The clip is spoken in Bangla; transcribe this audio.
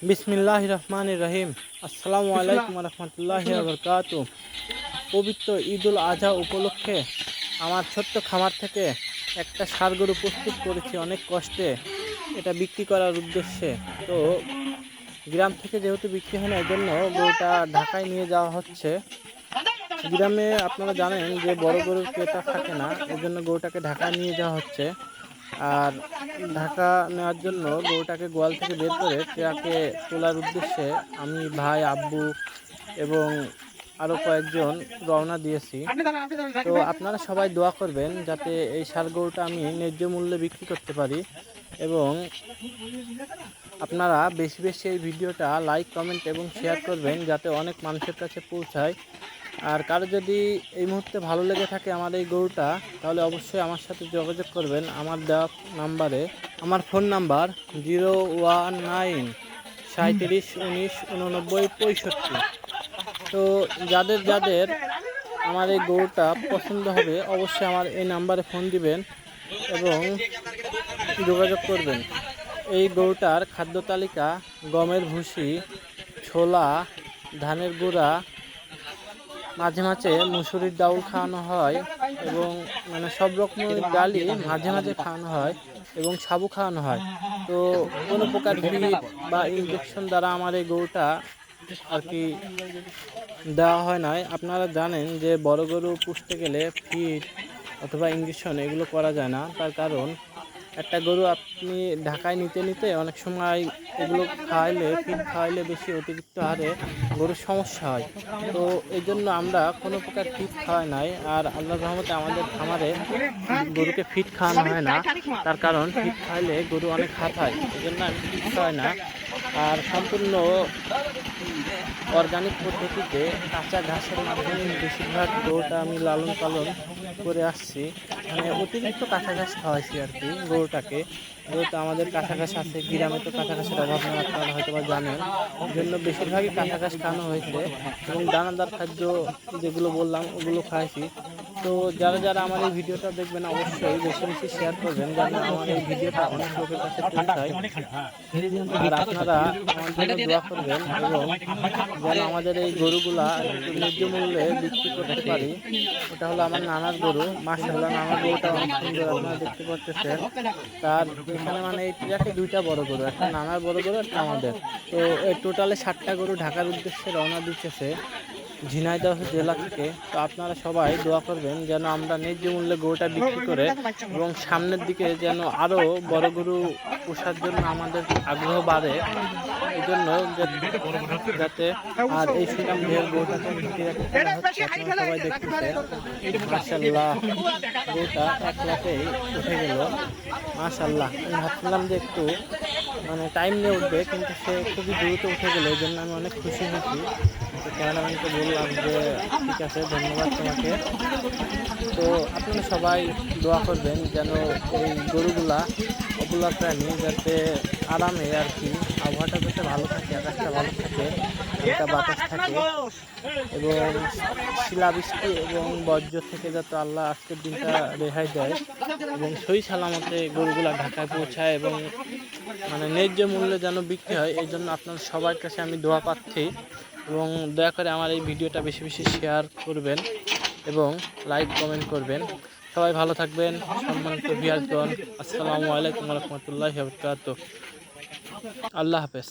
বিসমিল্লাহির রহমানির রহিম। আসসালামু আলাইকুম রহমতুল্লাহি ওয়া বারাকাতুহু। পবিত্র ঈদুল আজহা উপলক্ষে আমার ছোট্ট খামার থেকে একটা ষাঁড় গরু প্রস্তুত করেছি অনেক কষ্টে, এটা বিক্রি করার উদ্দেশ্যে। তো গ্রাম থেকে যেহেতু বিক্রি হয় না, এই জন্য গরুটা ঢাকায় নিয়ে যাওয়া হচ্ছে। গ্রামে আপনারা জানেন যে বড় গরুর ক্রেতা থাকে না, এই জন্য গরুটাকে ঢাকায় নিয়ে যাওয়া হচ্ছে। আর ঢাকা নেওয়ার জন্য গরুটাকে গোয়াল থেকে বের করে ট্রাকে তোলার উদ্দেশ্যে আমি, ভাই, আব্বু এবং আরও কয়েকজন রওনা দিয়েছি। তো আপনারা সবাই দোয়া করবেন যাতে এই ষাঁড় গরুটা আমি ন্যায্য মূল্যে বিক্রি করতে পারি, এবং আপনারা বেশি বেশি এই ভিডিওটা লাইক, কমেন্ট এবং শেয়ার করবেন যাতে অনেক মানুষের কাছে পৌঁছায়। আর কারো যদি এই মুহূর্তে ভালো লেগে থাকে আমার এই গরুটা, তাহলে অবশ্যই আমার সাথে যোগাযোগ করবেন আমার দেওয়া নাম্বারে। আমার ফোন নাম্বার 01937198965। তো যাদের যাদের আমার এই গরুটা পছন্দ হবে অবশ্যই আমার এই নাম্বারে ফোন দিবেন এবং যোগাযোগ করবেন। এই গরুটার খাদ্য তালিকা গমের ভুসি, ছোলা, ধানের গুঁড়া, মাঝে মাঝে মুসুরির ডাউল খাওয়ানো হয়, এবং সব রকমের ডালই মাঝে মাঝে খাওয়ানো হয় এবং সাবু খাওয়ানো হয়। তো কোনো প্রকার ফিড বা ইনজেকশন দ্বারা আমার এই গরুটা আর কি দেওয়া হয় নাই। আপনারা জানেন যে বড় গরু পুষতে গেলে ফিড অথবা ইনজেকশন এগুলো করা যায় না, তার কারণ একটা গরু আপনি ঢাকায় নিতে নিতে অনেক সময় এগুলো খাওয়াইলে, ফিড খাওয়াইলে বেশি অতিরিক্ত হারে গরুর সমস্যা হয়। তো এই জন্য আমরা কোনো প্রকার ফিড খাওয়াই নাই। আর আল্লাহর রহমতে আমাদের খামারে গরুকে ফিড খাওয়ানো হয় না, তার কারণ ফিড খাওয়াইলে গরু অনেক হাঁপায়, এই জন্য আমি ফিড খাওয়াই না। আর সম্পূর্ণ অর্গানিক পদ্ধতিতে কাঁচা ঘাসের মাধ্যমে বেশিরভাগ গরুটা আমি লালন পালন করে আসছি। অতিরিক্ত কাঁচা ঘাস খাওয়াইছি আর কি গরুটাকে। যেহেতু আমাদের কাঁচা ঘাস আছে, গ্রামে তো কাঁচা ঘাসের অভাব নেই, আপনারা হয়তো বা জানেন। এই জন্য বেশিরভাগই কাঁচা ঘাস খাওয়ানো হয়েছে এবং দানাদার খাদ্য যেগুলো বললাম ওগুলো খাওয়াইছি। তো যারা যারা আমার এই ভিডিওটা দেখবেন অবশ্যই বেশি বেশি শেয়ার করবেন যেন আমার এই ভিডিওটা অনেক লোকের কাছে পৌঁছায়। আর আপনারা আমার জন্য দোয়া করবেন এবং যেন আমাদের এই গরুগুলা একটু ন্যায্য মূল্যে বিক্রি করতে পারি। ওটা হলো আমার নানার গরু, মাশাআল্লাহ নানার গরুটা অনেক সুন্দর, আপনারা দেখতে পাচ্ছেন। তার এখানে এই ট্রাকে দুইটা বড় গরু, একটা নানার বড় গরু, একটা আমাদের। তো এই টোটালে 7টা গরু ঢাকার উদ্দেশ্যে রওনা দিতেছে ঝিনাইদহ জেলা থেকে। তো আপনারা সবাই দোয়া করবেন যেন আমরা ন্যায্য মূল্যে গরুটা বিক্রি করে এবং সামনের দিকে যেন আরও বড় গরু পোষার জন্য আমাদের আগ্রহ বাড়ে, এই জন্য যাতে। আর এই সুনাম ঢের গরুটাকে আপনারা সবাই দেখতেছেন। মাশাআল্লাহ গরুটা এক লাফেই উঠে গেল, মাশাআল্লাহ। আমি ভাবছিলাম যে একটু টাইম নিয়ে উঠবে, কিন্তু সে খুবই দ্রুত উঠে গেল, এই জন্য আমি অনেক খুশি হয়েছি। তো ক্যামেরাম্যানকে বললাম যে ঠিক আছে, ধন্যবাদ তোমাকে। তো আপনারা সবাই দোয়া করবেন যেন এই গরুগুলা, অবলা প্রাণী যাতে আরামে আর কি, আবহাওয়াটা যাতে ভালো থাকে, আকাশটা ভালো থাকে, হালকা বাতাস থাকে এবং শিলাবৃষ্টি এবং বর্জ্য থেকে যাতে আল্লাহ আজকের দিনটা রেহাই দেয় এবং সহি সালামতে গরুগুলা ঢাকায় পৌঁছায় এবং ন্যায্য মূল্যে যেন বিক্রি হয়। এই জন্য আপনার সবার কাছে আমি দোয়া পাচ্ছি এবং দয়া করে আমার এই ভিডিওটা বেশি বেশি শেয়ার করবেন এবং লাইক, কমেন্ট করবেন। সবাই ভালো থাকবেন সম্মানিত ভিউয়ারগণ। আসসালামু আলাইকুম রহমতুল্লাহি ওয়া বারাকাতুহু। আল্লাহ হাফেজ।